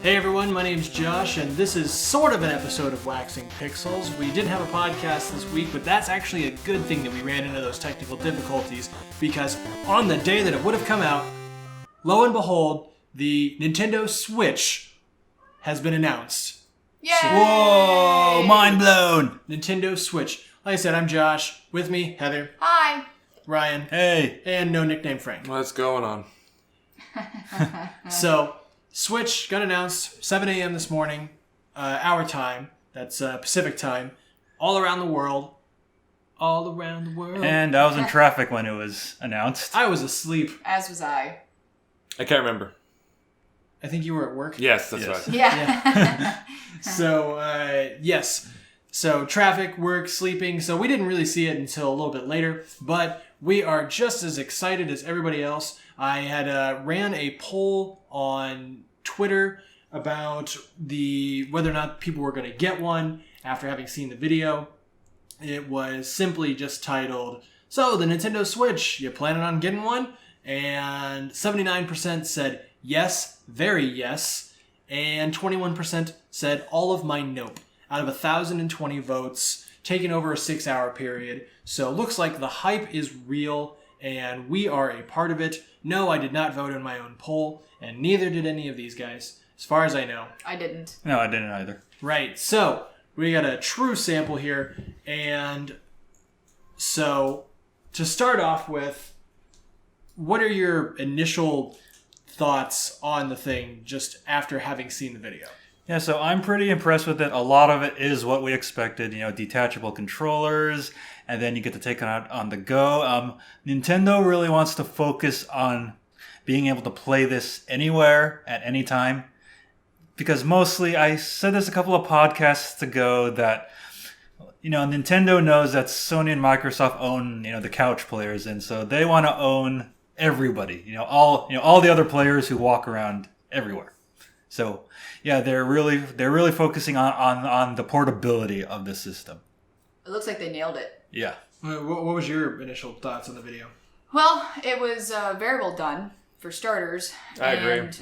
Hey everyone, my name's Josh, and this is sort of an episode of Waxing Pixels. We didn't have a podcast this week, but that's actually a good thing that we ran into those technical difficulties, because on the day that it would have come out, lo and behold, the Nintendo Switch has been announced. Yay! Whoa! Mind blown! Nintendo Switch. Like I said, I'm Josh. With me, Heather. Hi. Ryan. Hey! And no nickname Frank. What's going on? So, Switch got announced 7 a.m. this morning, our time. That's Pacific time. All around the world. All around the world. And I was in traffic when it was announced. I was asleep. As was I. I can't remember. I think you were at work. Yes, that's Yes. right. Yeah. So, yes. So, traffic, work, sleeping. So, we didn't really see it until a little bit later. But we are just as excited as everybody else. I had ran a poll on Twitter about whether or not people were going to get one after having seen the video. It was simply just titled, "So, the Nintendo Switch, you planning on getting one?" And 79% said yes, very yes, and 21% said all of my nope, out of 1,020 votes, taken over a 6-hour period. So looks like the hype is real, and we are a part of it. No, I did not vote in my own poll, and neither did any of these guys, as far as I know. I didn't. No, I didn't either. Right, so we got a true sample here, and so to start off with, what are your initial thoughts on the thing just after having seen the video? Yeah, so I'm pretty impressed with it. A lot of it is what we expected, detachable controllers, and then you get to take it out on the go. Nintendo really wants to focus on being able to play this anywhere at any time. Because mostly, I said this a couple of podcasts ago that, Nintendo knows that Sony and Microsoft own, the couch players, and so they want to own everybody, all the other players who walk around everywhere. So, yeah, they're really focusing on the portability of the system. It looks like they nailed it. Yeah. What was your initial thoughts on the video? Well, it was very well done, for starters. I agree. And,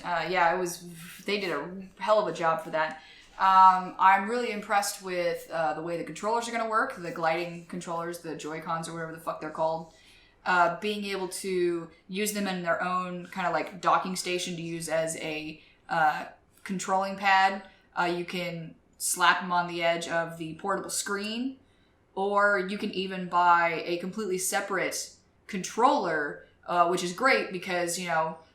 they did a hell of a job for that. I'm really impressed with the way the controllers are going to work, the gliding controllers, the Joycons or whatever the fuck they're called. Being able to use them in their own kind of like docking station to use as a controlling pad. You can slap them on the edge of the portable screen, or you can even buy a completely separate controller, which is great because,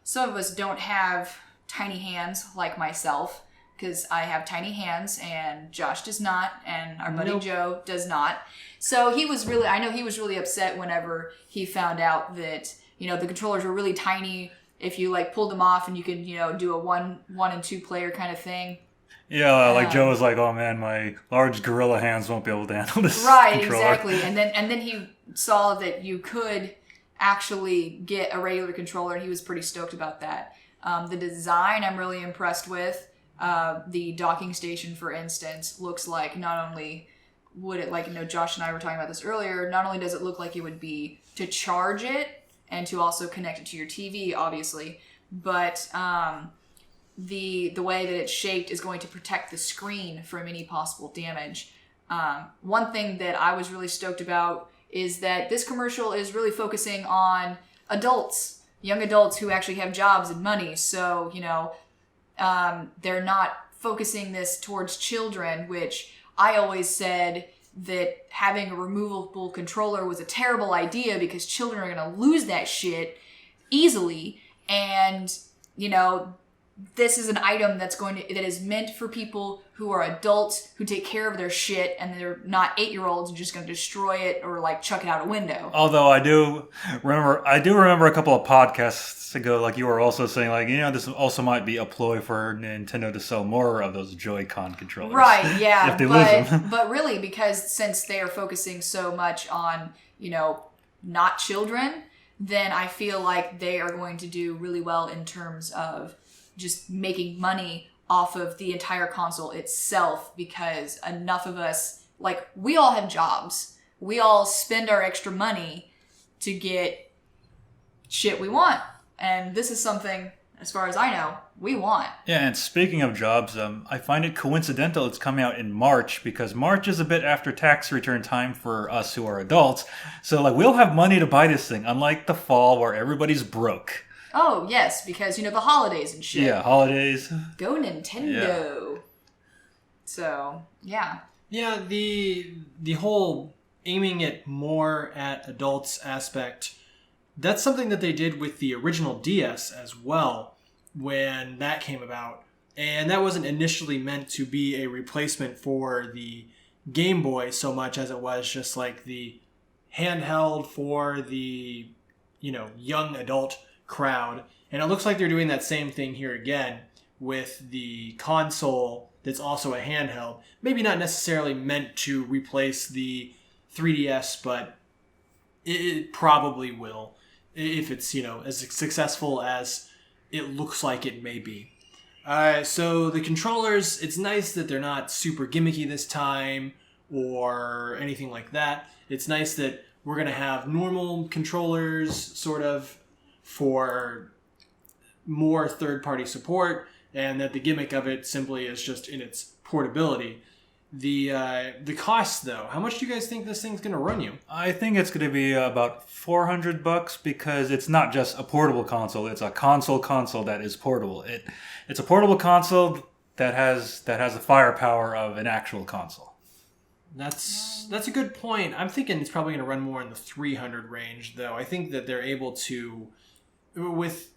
some of us don't have tiny hands like myself, because I have tiny hands and Josh does not, and our buddy Joe does not. So I know he was really upset whenever he found out that, the controllers were really tiny. If you pulled them off and you could, do a one and two player kind of thing. Yeah, like Joe was like, "Oh man, my large gorilla hands won't be able to handle this." Right, controller. exactly. And then he saw that you could actually get a regular controller, and he was pretty stoked about that. The design I'm really impressed with. The docking station, for instance, looks like not only would it, Josh and I were talking about this earlier, not only does it look like it would be to charge it and to also connect it to your TV, obviously, but the way that it's shaped is going to protect the screen from any possible damage. One thing that I was really stoked about is that this commercial is really focusing on adults, young adults who actually have jobs and money. So, they're not focusing this towards children, which I always said that having a removable controller was a terrible idea because children are going to lose that shit easily. And, this is an item that is meant for people who are adults who take care of their shit, and they're not 8-year-olds who are just going to destroy it or chuck it out a window. Although I do remember a couple of podcasts ago, like you were also saying, this also might be a ploy for Nintendo to sell more of those Joy-Con controllers. Right, yeah. If they lose them. But really, because since they are focusing so much on, not children, then I feel like they are going to do really well in terms of just making money off of the entire console itself, because enough of us, we all have jobs. We all spend our extra money to get shit we want. And this is something as far as I know, we want. Yeah, and speaking of jobs, I find it coincidental it's coming out in March because March is a bit after tax return time for us who are adults. So, like, we'll have money to buy this thing, unlike the fall where everybody's broke. Oh, yes, because, the holidays and shit. Yeah, holidays. Go Nintendo. Yeah. So, yeah. Yeah, the whole aiming it more at adults aspect, that's something that they did with the original DS as well when that came about. And that wasn't initially meant to be a replacement for the Game Boy so much as it was just like the handheld for the, young adult crowd. And it looks like they're doing that same thing here again with the console that's also a handheld. Maybe not necessarily meant to replace the 3DS, but it probably will if it's, as successful as it looks like it may be. So the controllers, it's nice that they're not super gimmicky this time or anything like that. It's nice that we're going to have normal controllers sort of for more third-party support, and that the gimmick of it simply is just in its portability. The cost, though, how much do you guys think this thing's going to run you? I think it's going to be about $400 because it's not just a portable console; it's a console that is portable. It's a portable console that has the firepower of an actual console. That's a good point. I'm thinking it's probably going to run more in the 300 range, though. I think that they're able to, with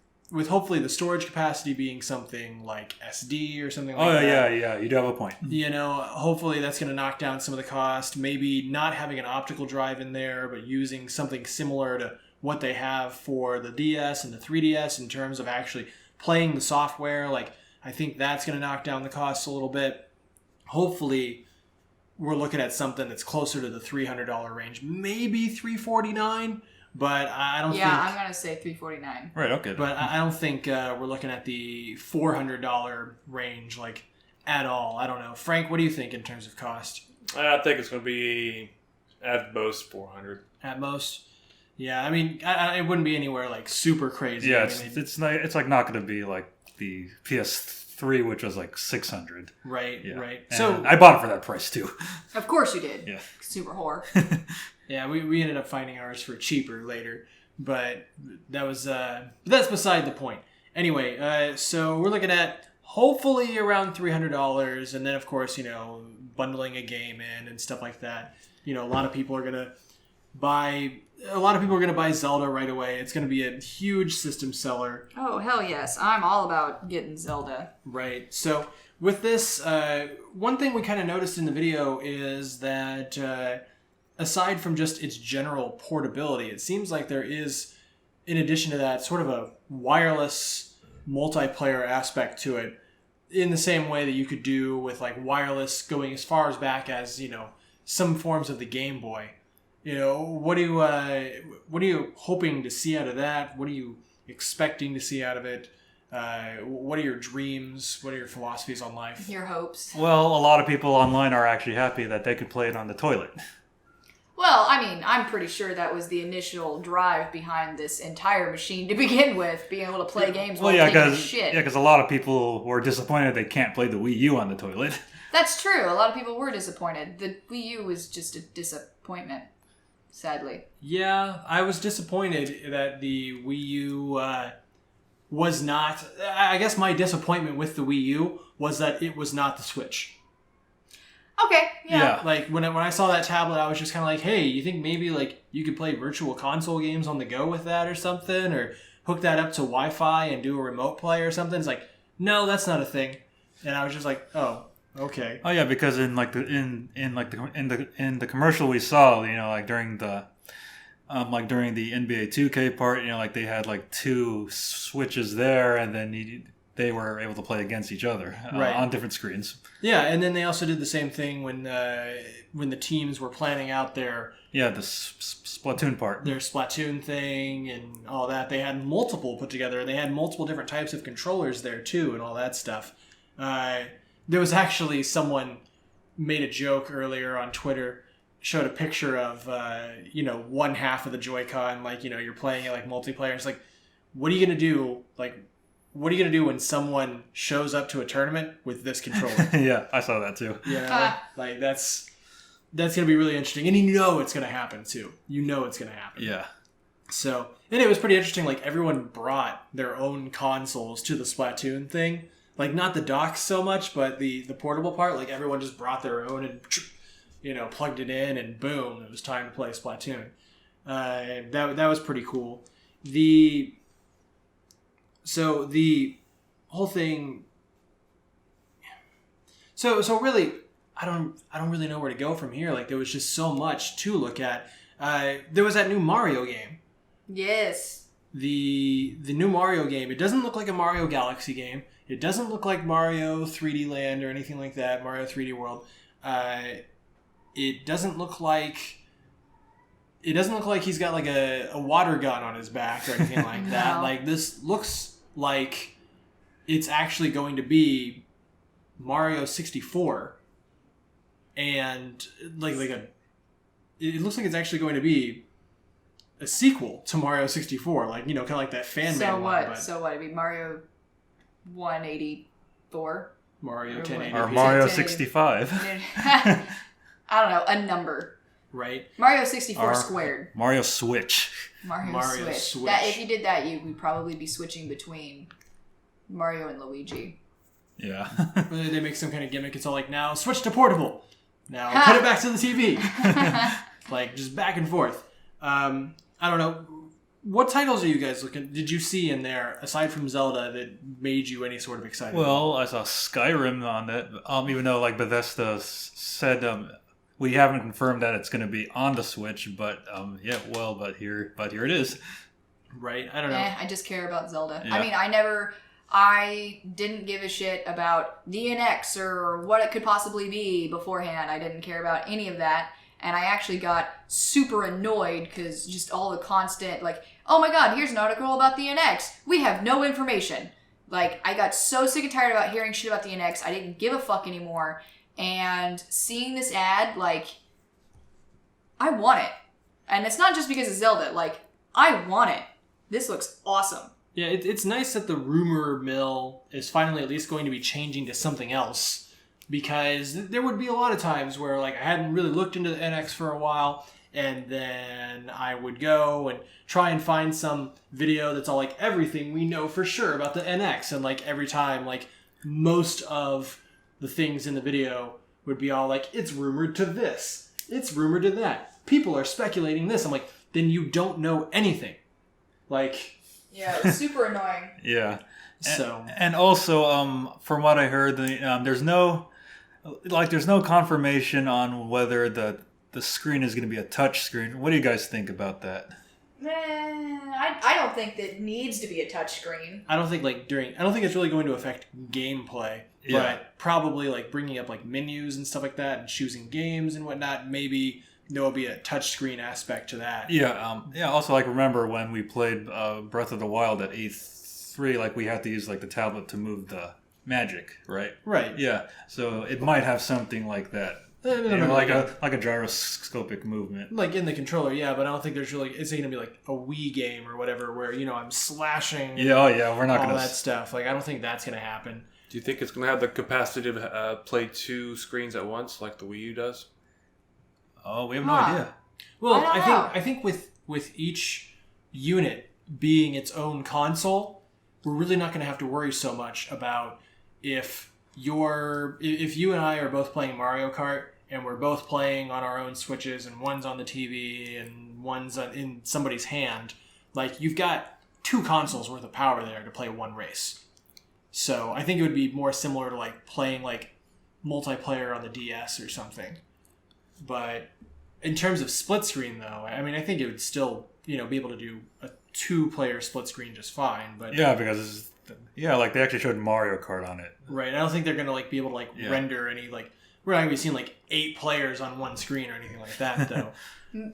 hopefully the storage capacity being something like SD or something like that. Oh, yeah, you do have a point. Hopefully that's going to knock down some of the cost. Maybe not having an optical drive in there, but using something similar to what they have for the DS and the 3DS in terms of actually playing the software. Like, I think that's going to knock down the cost a little bit. Hopefully we're looking at something that's closer to the $300 range, maybe $349, but I don't think... Yeah, I'm going to say $349. Right, okay. But I don't think we're looking at the $400 range, like, at all. I don't know. Frank, what do you think in terms of cost? I think it's going to be at most $400. At most? Yeah, I mean, it wouldn't be anywhere, like, super crazy. Yeah, I mean, it's not going to be like the PS3, which was like $600. Right, yeah. right. And So I bought it for that price too. Of course you did. Yeah. Super whore. yeah, we ended up finding ours for cheaper later, but that's beside the point. Anyway, so we're looking at hopefully around $300, and then of course, bundling a game in and stuff like that. A lot of people are gonna buy Zelda right away. It's going to be a huge system seller. Oh, hell yes. I'm all about getting Zelda. Right. So with this, one thing we kind of noticed in the video is that aside from just its general portability, it seems like there is, in addition to that, sort of a wireless multiplayer aspect to it, in the same way that you could do with like wireless going as far as back as, some forms of the Game Boy. What are you hoping to see out of that? What are you expecting to see out of it? What are your dreams? What are your philosophies on life? Your hopes. Well, a lot of people online are actually happy that they could play it on the toilet. Well, I mean, I'm pretty sure that was the initial drive behind this entire machine to begin with, being able to play games while taking a shit. Yeah, because a lot of people were disappointed they can't play the Wii U on the toilet. That's true. A lot of people were disappointed. The Wii U was just a disappointment. Sadly. Yeah, I was disappointed that the Wii U was not... I guess my disappointment with the Wii U was that it was not the Switch. Okay, yeah. Like, when I saw that tablet, I was just kind of like, hey, you think maybe, like, you could play virtual console games on the go with that or something? Or hook that up to Wi-Fi and do a remote play or something? It's like, no, that's not a thing. And I was just like, oh... Okay. Oh yeah, because in the commercial we saw, during the NBA 2K part, they had like two switches there, and then they were able to play against each other on different screens. Yeah, and then they also did the same thing when the teams were planning out their the Splatoon part, their Splatoon thing and all that. They had multiple put together. They had multiple different types of controllers there too, and all that stuff. There was actually someone made a joke earlier on Twitter, showed a picture of, one half of the Joycon, like, you're playing it like multiplayer. It's like, what are you going to do? Like, what are you gonna do when someone shows up to a tournament with this controller? Yeah, I saw that too. Yeah, like that's gonna be really interesting, and you know it's gonna happen too. You know it's gonna happen. Yeah. So, and it was pretty interesting. Like everyone brought their own consoles to the Splatoon thing. Like not the docks so much, but the portable part. Like everyone just brought their own and plugged it in, and boom, it was time to play Splatoon. That was pretty cool. The whole thing. So really, I don't really know where to go from here. Like there was just so much to look at. There was that new Mario game. Yes. The new Mario game. It doesn't look like a Mario Galaxy game. It doesn't look like Mario 3D Land or anything like that. Mario 3D World. It doesn't look like he's got like a water gun on his back or anything like that. No. Like this looks like it's actually going to be Mario 64, and it looks like it's actually going to be a sequel to Mario 64, like kind of like that fan So made what? one. But So what? It'd be Mario 184. Mario Or 1080p, Or Mario 1080p. 65. I don't know, a number. right? Mario 64 Or- squared. Mario Switch. Mario Switch. That, if you did that, you would probably be switching between Mario and Luigi. Yeah. They make some kind of gimmick. It's all like, now switch to portable. Now put it back to the TV. Like just back and forth. I don't know. What titles are you guys did you see in there aside from Zelda that made you any sort of excited? Well, I saw Skyrim on it, even though like Bethesda said we haven't confirmed that it's going to be on the Switch, but but here it is. Right? I don't know. I just care about Zelda. Yeah. I mean, I didn't give a shit about the NX or what it could possibly be beforehand. I didn't care about any of that. And I actually got super annoyed because just all the constant, like, oh my god, here's an article about the NX. We have no information. Like, I got so sick and tired about hearing shit about the NX. I didn't give a fuck anymore. And seeing this ad, like, I want it. And it's not just because of Zelda. Like, I want it. This looks awesome. Yeah, it's nice that the rumor mill is finally at least going to be changing to something else. Because there would be a lot of times where like I hadn't really looked into the NX for a while, and then I would go and try and find some video that's all like everything we know for sure about the NX, and like every time like most of the things in the video would be all like, it's rumored to this, it's rumored to that, people are speculating this. I'm like, then you don't know anything. Like, Yeah, it was super annoying. Yeah. so And also, from what I heard, there's no confirmation on whether the screen is going to be a touch screen. What do you guys think about that? I don't think that needs to be a touchscreen. I don't think it's really going to affect gameplay, Yeah. but probably like bringing up like menus and stuff like that and choosing games and whatnot. Maybe there will be a touchscreen aspect to that. Yeah. Also, like remember when we played Breath of the Wild at E3, like we had to use like the tablet to move the magic, right? Right. Yeah. So it might have something like that. Like a gyroscopic movement. Like in the controller, yeah, but I don't think there's really. It's going to be like a Wii game or whatever, where I'm slashing. Yeah. Oh yeah. We're not all going that stuff. Like I don't think that's going to happen. Do you think it's going to have the capacity to play two screens at once, like the Wii U does? Oh, we have no Huh. idea. Well, I don't know. I think with each unit being its own console, we're really not going to have to worry so much about if you and I are both playing Mario Kart and we're both playing on our own Switches and one's on the TV and one's in somebody's hand. Like you've got two consoles worth of power there to play one race. So I think it would be more similar to like playing like multiplayer on the DS or something. But in terms of split screen, though, I mean, I think it would still, be able to do a 2-player split screen just fine. But Yeah, because like they actually showed Mario Kart on it. right, I don't think they're gonna like be able to like render any like we're not gonna be seeing like 8 players on one screen or anything like that, though.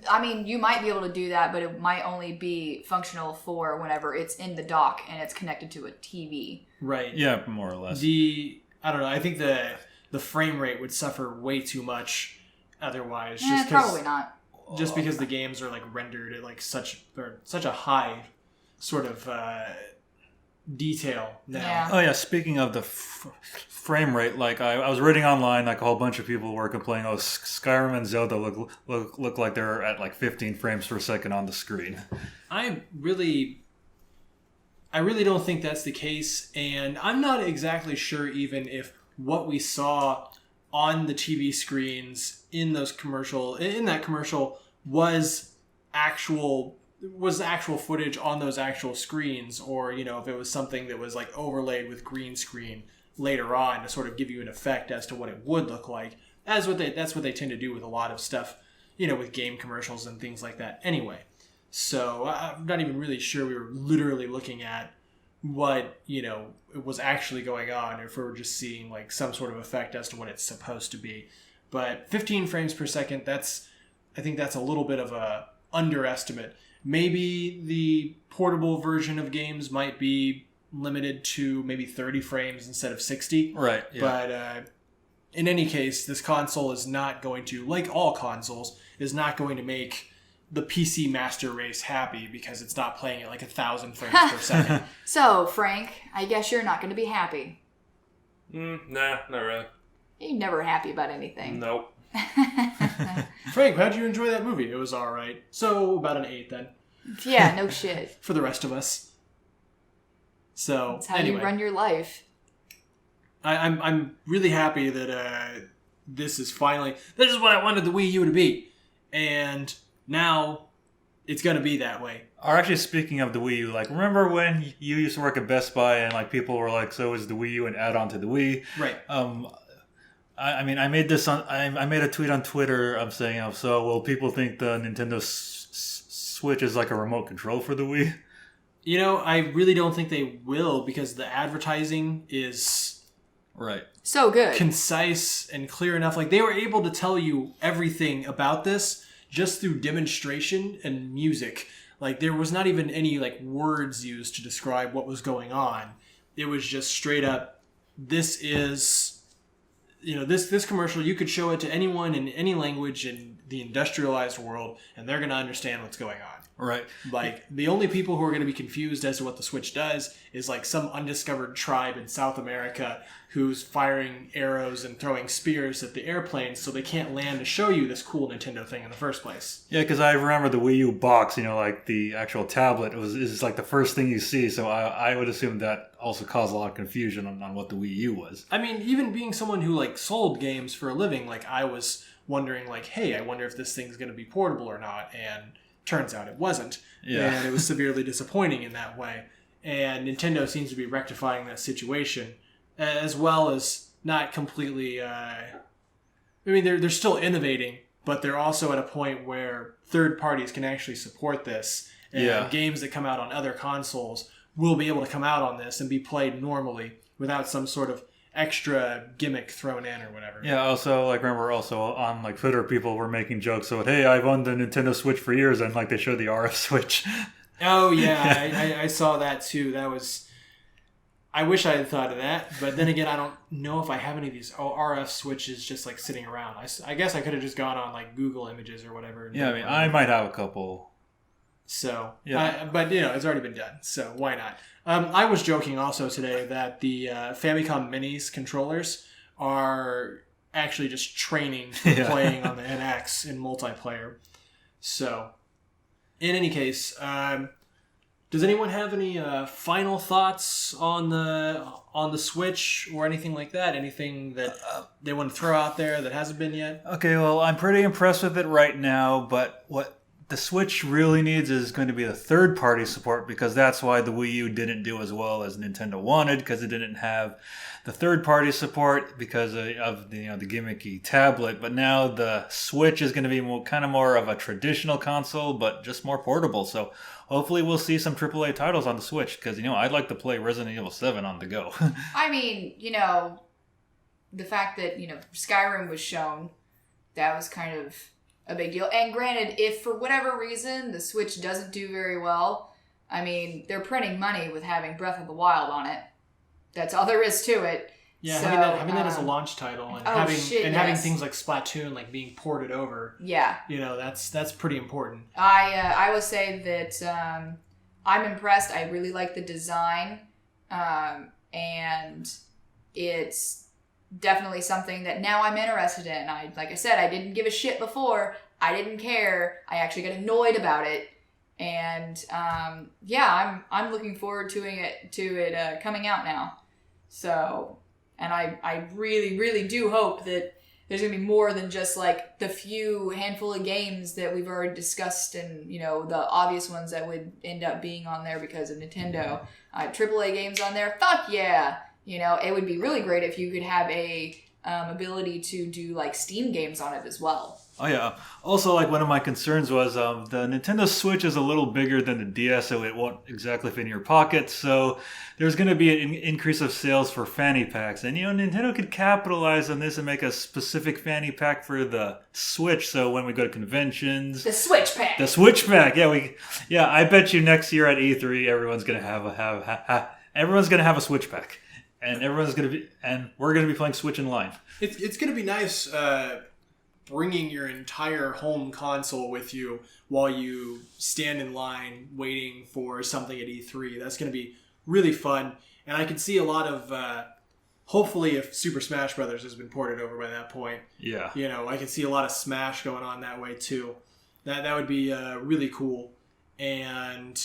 I mean, you might be able to do that, but it might only be functional for whenever it's in the dock and it's connected to a TV. Right. Yeah, more or less. I don't know. I think the frame rate would suffer way too much otherwise. Just Probably not. Just because the games are like rendered at like such a high sort of detail now. Yeah. Oh yeah, speaking of the frame rate, like I was reading online, like a whole bunch of people were complaining, oh, Skyrim and Zelda look like they're at like 15 frames per second on the screen. I really don't think that's the case, and I'm not exactly sure even if what we saw on the TV screens in that commercial was actual footage on those actual screens, or if it was something that was like overlaid with green screen later on to sort of give you an effect as to what it would look like. That's what they tend to do with a lot of stuff, with game commercials and things like that anyway. So I'm not even really sure we were literally looking at what was actually going on, or if we were just seeing like some sort of effect as to what it's supposed to be. But 15 frames per second, I think that's a little bit of a underestimate. Maybe the portable version of games might be limited to maybe 30 frames instead of 60. Right. Yeah. But in any case, this console is not going to, like all consoles, is not going to make the PC master race happy because it's not playing at like 1,000 frames per second. So, Frank, I guess you're not going to be happy. Nah, not really. You're never happy about anything. Nope. Frank, how'd you enjoy that movie? It was all right. So about an 8 then. Yeah, no shit. For the rest of us. So That's how anyway, you run your life. I'm really happy that this is what I wanted the Wii U to be, and now it's gonna be that way. Or actually, speaking of the Wii U, like remember when you used to work at Best Buy and like people were like, "So is the Wii U an add-on to the Wii?" Right. I mean, I made a tweet on Twitter. I'm saying, so will people think the Nintendo Switch is like a remote control for the Wii? I really don't think they will, because the advertising is Right. So good. concise and clear enough. Like, they were able to tell you everything about this just through demonstration and music. Like, there was not even any like words used to describe what was going on. It was just straight up, this is this commercial, you could show it to anyone in any language in the industrialized world and they're going to understand what's going on. Right. Like, the only people who are going to be confused as to what the Switch does is like some undiscovered tribe in South America who's firing arrows and throwing spears at the airplanes so they can't land to show you this cool Nintendo thing in the first place. Yeah, because I remember the Wii U box, like the actual tablet is like the first thing you see. So I would assume that also caused a lot of confusion on what the Wii U was. I mean, even being someone who like sold games for a living, like I was wondering like, hey, I wonder if this thing's going to be portable or not. And turns out it wasn't. Yeah. And it was severely disappointing in that way. And Nintendo seems to be rectifying that situation, as well as not completely... they're still innovating, but they're also at a point where third parties can actually support this. And games that come out on other consoles will be able to come out on this and be played normally without some sort of extra gimmick thrown in or whatever. Yeah, also, like, remember also on, like, Twitter, people were making jokes about, hey, I've owned the Nintendo Switch for years, and, like, they showed the RF Switch. Oh, yeah, I saw that, too. That was... I wish I had thought of that, but then again, I don't know if I have any of these RF switches just, like, sitting around. I guess I could have just gone on, like, Google Images or whatever. Yeah, I mean, I might have a couple. So, yeah. But, it's already been done, so why not? I was joking also today that the Famicom Minis controllers are actually just training for playing on the NX in multiplayer. So, in any case, does anyone have any final thoughts on the Switch or anything like that? Anything that they want to throw out there that hasn't been yet? Okay, well, I'm pretty impressed with it right now, but what the Switch really needs is going to be the third-party support, because that's why the Wii U didn't do as well as Nintendo wanted, because it didn't have the third-party support because of the gimmicky tablet. But now the Switch is going to be kind of more of a traditional console, but just more portable. So hopefully we'll see some AAA titles on the Switch, because I'd like to play Resident Evil 7 on the go. I mean, the fact that Skyrim was shown, that was kind of a big deal. And granted, if for whatever reason the Switch doesn't do very well, I mean, they're printing money with having Breath of the Wild on it. That's all there is to it. Yeah, so, having that as a launch title and having things like Splatoon like being ported over. Yeah, that's pretty important. I would say that I'm impressed. I really like the design. and it's definitely something that now I'm interested in. Like I said, I didn't give a shit before. I didn't care. I actually got annoyed about it. And I'm looking forward to it coming out now. So, and I really, really do hope that there's gonna be more than just like the few handful of games that we've already discussed, and the obvious ones that would end up being on there because of Nintendo. AAA games on there, fuck yeah! It would be really great if you could have a ability to do like Steam games on it as well. Oh yeah. Also, like one of my concerns was the Nintendo Switch is a little bigger than the DS, so it won't exactly fit in your pocket. So there's going to be an increase of sales for fanny packs, and Nintendo could capitalize on this and make a specific fanny pack for the Switch. So when we go to conventions, the Switch pack, I bet you next year at E3 everyone's going to have a Switch pack, and we're going to be playing Switch in line. It's going to be nice. Bringing your entire home console with you while you stand in line waiting for something at E3. That's going to be really fun. And I can see a lot of, hopefully if Super Smash Brothers has been ported over by that point, I can see a lot of Smash going on that way too. That would be really cool. And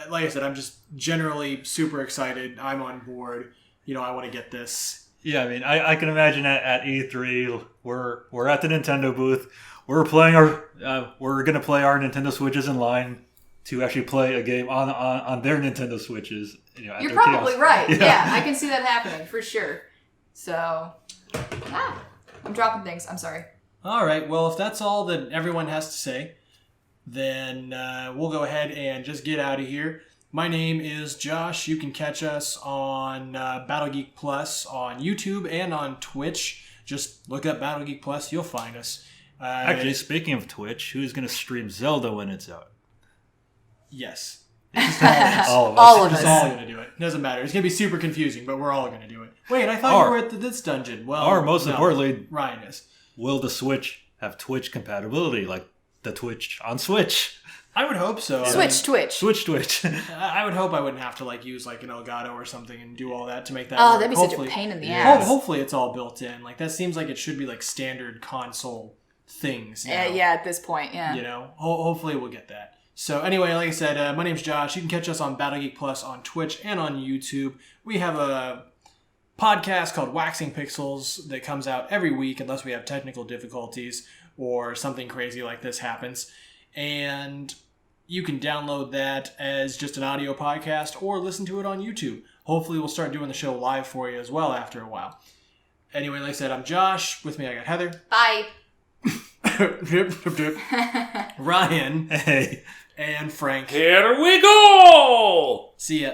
like I said, I'm just generally super excited. I'm on board. I want to get this. Yeah, I mean, I can imagine at E3, we're at the Nintendo booth, we're gonna play our Nintendo Switches in line to actually play a game on their Nintendo Switches. You're probably right. Yeah, I can see that happening for sure. So, I'm dropping things. I'm sorry. All right. Well, if that's all that everyone has to say, then we'll go ahead and just get out of here. My name is Josh. You can catch us on Battle Geek Plus on YouTube and on Twitch. Just look up Battle Geek Plus. You'll find us. Actually, speaking of Twitch, who's going to stream Zelda when it's out? Yes. All of us. All of Just us. all going to do it. Doesn't matter. It's going to be super confusing, but we're all going to do it. Wait, I thought you were at this dungeon. Well, or most no, importantly, Ryan is. Will the Switch have Twitch compatibility like the Twitch on Switch? I would hope so. Switch Twitch. I would hope I wouldn't have to use an Elgato or something and do all that to make that Oh, work. that'd be such a pain in the ass. Hopefully it's all built in. That seems like it should be standard console things now. Yeah, at this point, yeah. Hopefully we'll get that. So anyway, like I said, my name's Josh. You can catch us on Battle Geek Plus on Twitch and on YouTube. We have a podcast called Waxing Pixels that comes out every week unless we have technical difficulties or something crazy like this happens. And you can download that as just an audio podcast or listen to it on YouTube. Hopefully we'll start doing the show live for you as well after a while. Anyway, like I said, I'm Josh. With me I got Heather. Bye. Ryan. Hey. And Frank. Here we go! See ya.